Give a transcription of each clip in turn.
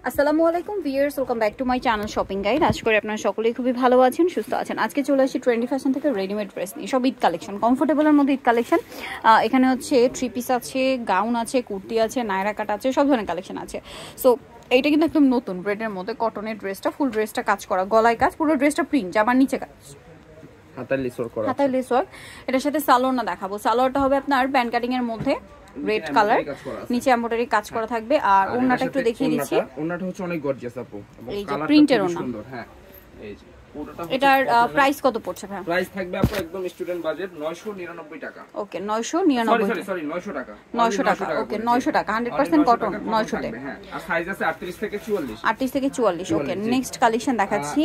আসসালামু আলাইকুম viewers, welcome back to my channel shopping guide. আশা করি আপনারা সকলেই খুবই ভালো আছেন, সুস্থ আছেন। আজকে চলে আসি ট্রেন্ডি ফ্যাশন থেকে রেডিমেড ড্রেস নিয়ে, সব ঈদ কালেকশন, কমফোর্টেবলের মধ্যে ঈদ কালেকশন। এখানে হচ্ছে থ্রি পিস আছে, গাউন আছে, কুর্তি আছে, নায়রা কাট আছে, সব ধরনের কালেকশন আছে। সো এইটা কিন্তু একদম নতুন ব্রেডের মধ্যে কটনের ড্রেসটা, ফুল ড্রেসটা কাজ করা, গলায় কাজ, পুরো ড্রেসটা প্রিন্ট, জামার নিচে কাজ, হাতায় লেস ওয়ার্ক। এটার সাথে সালোয়ার দেখাবো। সালোয়ারটা হবে আপনার ব্যান্ড কাটিং এর মধ্যে, রেড কালার, নিচে এমব্রয়ডারি কাজ করা থাকবে। আর ওন্নাটা একটু দেখিয়ে দিচ্ছি, ওন্নাটা হচ্ছে অনেক গর্জিয়াস আপু, এই যে প্রিন্টের ওন্না। হ্যাঁ, এই যে পুরোটা। এটার প্রাইস কত পড়ছে ভাই? প্রাইস থাকবে আপু একদম স্টুডেন্ট বাজেট 999 টাকা। ওকে, 999, সরি 900 টাকা, 900 টাকা। ওকে, 900 টাকা, 100% কটন, 900 তে। হ্যাঁ, আর সাইজ আছে 38 থেকে 44। 38 থেকে 44। ওকে, নেক্সট কালেকশন দেখাচ্ছি।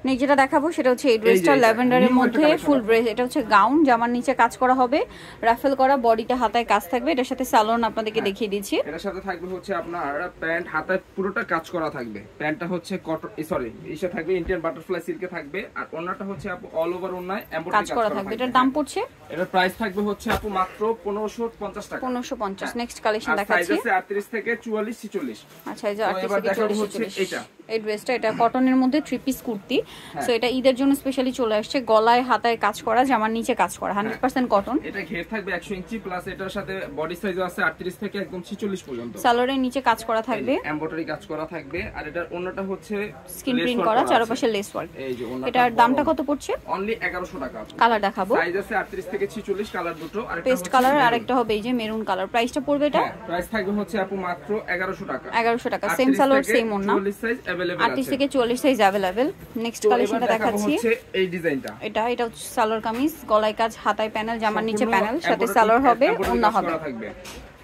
নেক্সট যেটা দেখাবো সেটা হচ্ছে এই ড্রেসটা ল্যাভেন্ডারের মধ্যে ফুল ড্রেস। এটা হচ্ছে গাউন, জামার নিচে কাজ করা হবে, রাফেল করা, বডিতে হাতায় কাজ থাকবে। এটার সাথে সালোয়ার আপনাদেরকে দেখিয়ে দিচ্ছি। এটার সাথে থাকবে হচ্ছে আপনার প্যান্ট, হাতায় পুরোটা কাজ করা থাকবে। প্যান্টটা হচ্ছে কটন, সরি ইসে থাকবে ইন্ডিয়ান বাটারফ্লাই সিল্কে থাকবে। আর ওন্নাটা হচ্ছে আপু অল ওভার ওন্নায় এমব্রয়ডারি কাজ করা থাকবে। এটার দাম পড়ছে, এটার প্রাইস থাকবে হচ্ছে আপু মাত্র 1550 টাকা। 1550। নেক্সট কালেকশন দেখাচ্ছি। সাইজ আছে 38 থেকে 44 46। আচ্ছা, এই যে 38 থেকে 44। এটা এই ড্রেসটা, এটা কটনের মধ্যে থ্রি পিস কুর্তি। সো এটা ঈদের জন্য স্পেশালি চলে আসছে, গলায় হাতায় কাজ করা, জামার নিচে কাজ করা, 100% কটন। এটা ঘের থাকবে 100 ইঞ্চি প্লাস, এটার সাথে বডি সাইজ আছে 38 থেকে একদম 46 পর্যন্ত। সালোয়ারের নিচে কাজ করা থাকবে, এমব্রয়ডারি কাজ করা থাকবে। আর এটার ওন্নাটা হচ্ছে স্ক্রিন প্রিন্ট করা, চারপাশে লেস ওয়ার্ক। এই যে ওন্নাটা, এটার দামটা কত পড়ছে? অনলি 1100 টাকা। কালার দেখাবো, সাইজ আছে 38 থেকে 46, কালার দুটো। আর পেস্ট কালার, আর একটা হবে এই যে মেরুন কালার। প্রাইসটা পড়বে এটা? প্রাইস থাকবে হচ্ছে আপু মাত্র 1100 টাকা। 1100 টাকা। সেম সালোয়ার, সেম ওন্না, 44 সাইজ अवेलेबल আছে। 38 থেকে 44 সাইজ अवेलेबल। নেক্সট কালেকশনটা দেখাচ্ছি। হচ্ছে এই ডিজাইনটা, এটা হচ্ছে সালোয়ার কামিজ, গলায় কাজ, হাতায় প্যানেল, জামার নিচে প্যানেল, সাথে সালোয়ার হবে, ওন্না হবে,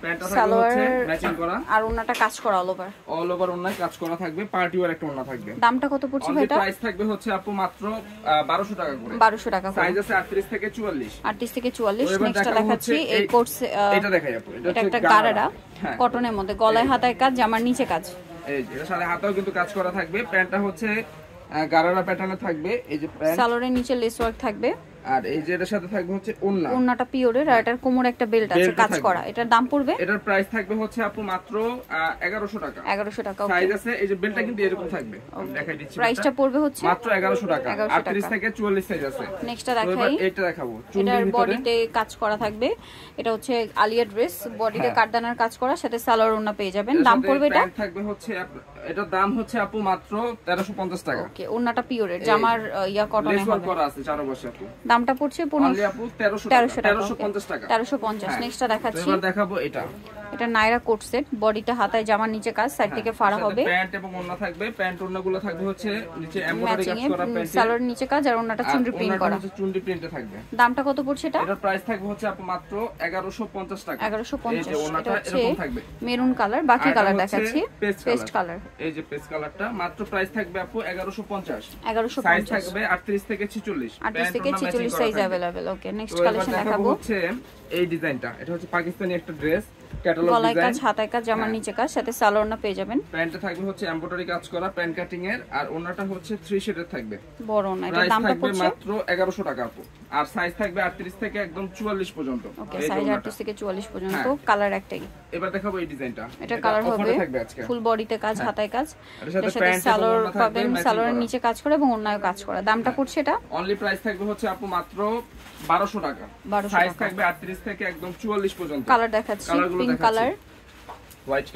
প্যান্টটা থাকবে হচ্ছে ম্যাচিং করা, আর ওন্নাটা কাজ করা অল ওভার ওন্নায় কাজ করা থাকবে। পার্টি ওয়্যার একটা ওন্না থাকবে। দামটা কত পড়ছে ভাই এটা? প্রাইস থাকবে হচ্ছে আপু মাত্র 1200 টাকা করে। 1200 টাকা করে। সাইজ আছে 38 থেকে 44। 38 থেকে 44। নেক্সটটা দেখাচ্ছি, এই কোর্স, এটা দেখাই আপু। এটা একটা গারারা কটনের মধ্যে, গলায় হাতায় কাজ, জামার নিচে কাজ। এই যে এর সাথে হাতাও কিন্তু কাজ করা থাকবে। প্যান্টটা হচ্ছে গারারা প্যাটার্নে থাকবে। এই যে প্যান্ট, সালোয়ারের নিচে লেস ওয়ার্ক থাকবে। আর এই যে এর সাথে থাকবে হচ্ছে ওন্না, ওন্নাটা পিওরের। আর এটার কোমরে একটা বেল্ট আছে কাজ করা। এটার দাম পড়বে, এটার প্রাইস থাকবে হচ্ছে আপু মাত্র 1100 টাকা। 1100 টাকা। সাইজ আছে, এই যে বেল্টটা কিন্তু এরকম থাকবে, আমি দেখাই দিচ্ছি। প্রাইসটা পড়বে হচ্ছে মাত্র 1100 টাকা। 38 থেকে 44 সাইজ আছে। নেক্সটটা দেখাই, এটা দেখাবো। এটার বডিতে কাজ করা থাকবে। এটা হচ্ছে আলিয়া ড্রেস, বডিতে কাটদানার কাজ করা, সাথে সালোয়ার ওন্না পেয়ে যাবেন। দাম পড়বে এটা? প্যান্ট থাকবে হচ্ছে, এটার দাম হচ্ছে আপু মাত্র 1350 টাকা। ওকে, ওন্নাটা পিওরের, জামার কটনে হবে, করা আছে চারপাশে আপু। দামটা পড়ছে 1350 টাকা। 1350। নেক্সটটা দেখাচ্ছি, এবার দেখাবো এটা। এটা নায়রা কোট সেট, বডিটা হাতায়, জামার নিচে কাজ, সাইড থেকে ফাড়া হবে, প্যান্ট এবং ওন্না থাকবে। প্যান্ট ওন্নাগুলো থাকবে হচ্ছে নিচে এমব্রয়ডারি কাজ করা, প্যান্ট সালোয়ার নিচে কাজ, আর ওন্নাটা চুন্ডি প্রিন্ট করা। চুন্ডি প্রিন্টে থাকবে। দামটা কত পড়ছে এটা? এটার প্রাইস থাকবে হচ্ছে আপু মাত্র 1150 টাকা। 1150। এটা হচ্ছে মেরুন কালার, বাকি কালার দেখাচ্ছি, পেস্ট কালার। এই যে পেস্ট কালারটা মাত্র প্রাইস থাকবে আপু 1150। 1150 সাইজ থাকবে 38 থেকে 46। 38 থেকে 46 সাইজ अवेलेबल। ওকে, নেক্সট কালেকশন দেখাবো হচ্ছে এই ডিজাইনটা। এটা হচ্ছে পাকিস্তানি একটা ড্রেস, ক্যাটালগ ডিজাইন, গলায় কাজ, হাতায় কাজ, জামার নিচে কাজ, সাথে সালোয়ার না পেয়ে যাবেন। প্যান্টে থাকবে হচ্ছে এমব্রয়ডারি কাজ করা, প্যান্ট কাটিং এর। আর ওন্নাটা হচ্ছে 3 শেডের থাকবে, বড় না। এটা দামটা পড়ছে মাত্র 1100 টাকা আপু। আর সাইজ থাকবে 38 থেকে একদম 44 পর্যন্ত। ওকে, সাইজ 38 থেকে 44 পর্যন্ত, কালার একটাই। এবার দেখাবো এই ডিজাইনটা। এটা কালার হবে, ফুল বডিতে কাজ, হাতায় কাজ, এর সাথে সালোয়ার পাবেন, সালোয়ারের নিচে কাজ করা এবং ওন্নায় কাজ করা। দামটা পড়ছে এটা? অনলি প্রাইস থাকবে হচ্ছে আপু মাত্র 1200 টাকা। সাইজ থাকবে 38 থেকে একদম 44 পর্যন্ত। কালার দেখাচ্ছি, pink colour, white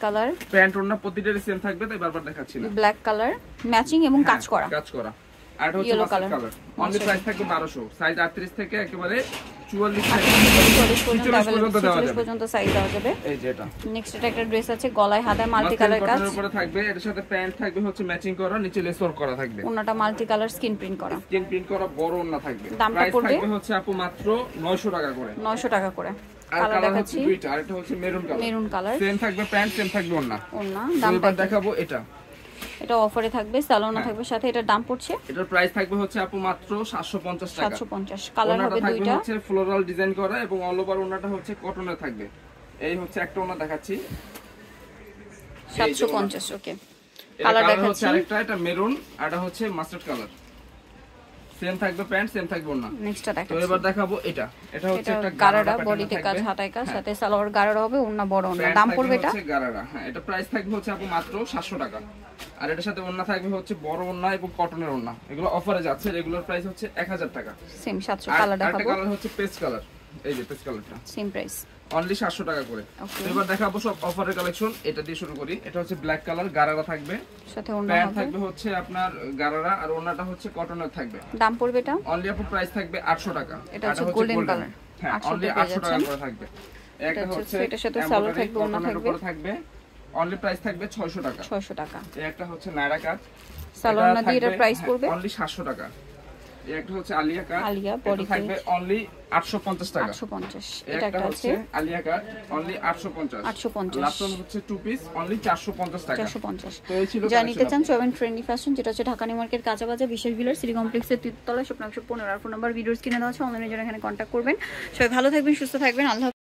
colour, pant ওন্না প্রতিটারই সেম থাকবে, তাই বারবার দেখাচ্ছি না। ব্ল্যাক কালার, ম্যাচিং এবং কাজ করা। আর এটা হচ্ছে মাস্টার্ড কালার। অনলি প্রাইস থাকবে 1200। সাইজ 38 থেকে একেবারে 44 পর্যন্ত সাইজ দেওয়া যাবে। এই যে এটা নেক্সট, এটা একটা ড্রেস আছে, গলায় হাতায় মাল্টি কালার কাজ, এর উপরে থাকবে। এর সাথে প্যান্ট থাকবে হচ্ছে ম্যাচিং করা, নিচে লেস ওয়ার্ক করা থাকবে। ওন্নাটা মাল্টি কালার স্ক্রিন প্রিন্ট করা, বড় ওন্না থাকবে। দামটা পড়বে হচ্ছে আপু মাত্র 900 টাকা করে। 900 টাকা করে। আর কালার হচ্ছে দুইটা, আরেকটা হচ্ছে মেরুন কালার। সেম থাকবে প্যান্ট, সেম থাকবে ওন্না। দামটা দেখাবো এটা। এটা অফারে থাকবে, সালোনা থাকবে সাথে। এটার দাম পড়ছে, এটার প্রাইস থাকবে হচ্ছে আপু মাত্র 750 টাকা। 750। কালার হবে দুইটা, হচ্ছে ফ্লোরাল ডিজাইন করা এবং অল ওভার ওন্নাটা হচ্ছে কটনের থাকবে। এই হচ্ছে একটা ওন্না দেখাচ্ছি, 750। ওকে, কালার দেখাচ্ছি, আরেকটা এটা মেরুন, আর এটা হচ্ছে মাস্টার্ড কালার। সেম থাকবে প্যান্ট, সেম থাকবে ওড়না। নেক্সটটা তো দেখাচ্ছি। এবার দেখাবো এটা হচ্ছে একটা গারারা, বডিতে কাজ, হাতায় কাজ, সাথে সালোয়ার গারারা হবে, ওড়না বড় ওড়না। দাম পড়বে এটা হচ্ছে গারারা। হ্যাঁ, এটা প্রাইস থাকবে হচ্ছে আপু মাত্র 700 টাকা। আর এটার সাথে ওড়না থাকবে হচ্ছে বড় ওড়না এবং কটনের ওড়না। এগুলো অফারে যাচ্ছে, রেগুলার প্রাইস হচ্ছে 1000 টাকা। সেম 700। কালার দেখাবো। একটা কালার হচ্ছে পেস্ট কালার, এই যে পেস্ট কালারটা, সেম প্রাইস অনলি 700 টাকা করে। এবার দেখাবো সব অফারের কালেকশন। এটা দিয়ে শুরু করি। এটা হচ্ছে ব্ল্যাক কালার, গারারা থাকবে, সাথে ওড়না প্যান্ট হবে, থাকবে হচ্ছে আপনার গারারা, আর ওড়নাটা হচ্ছে কটনের থাকবে। দাম পড়বে এটা অনলি আপু প্রাইস থাকবে 800 টাকা। এটা হচ্ছে গোল্ডেন কালার, হ্যাঁ, অনলি 800 টাকা করে থাকবে। একটা হচ্ছে এটার সাথে সালোয়ার থাকবে, ওড়না থাকবে, অনলি প্রাইস থাকবে 600 টাকা। 600 টাকা। এই একটা হচ্ছে নায়রা কাট, সালোয়ার না দিয়ে এর প্রাইস পড়বে অনলি 700 টাকা। এই একটা হচ্ছে আলিয়া কাট, আলিয়া বডি থাকবে অনলি 850 টাকা। 850। এটা একটা হচ্ছে আলিয়া কাট, অনলি 850। 850। লাস্ট ওয়ান হচ্ছে টু পিস, অনলি 450 টাকা। 450। তো এই ছিল যারা নিতে চান চয়েন ট্রেন্ডি ফ্যাশন, যেটা হচ্ছে ঢাকা নিউ মার্কেট কাঁচাবাজার বিশেষ বিলার সিটি কমপ্লেক্সের 3 তলায়, স্বপ্ন 115। আর ফোন নাম্বার ভিডিওস কিনে দেওয়া আছে, অনলাইনে যারা এখানে কন্ট্যাক্ট করবেন। সবাই ভালো থাকবেন, সুস্থ থাকবেন, আল্লাহ।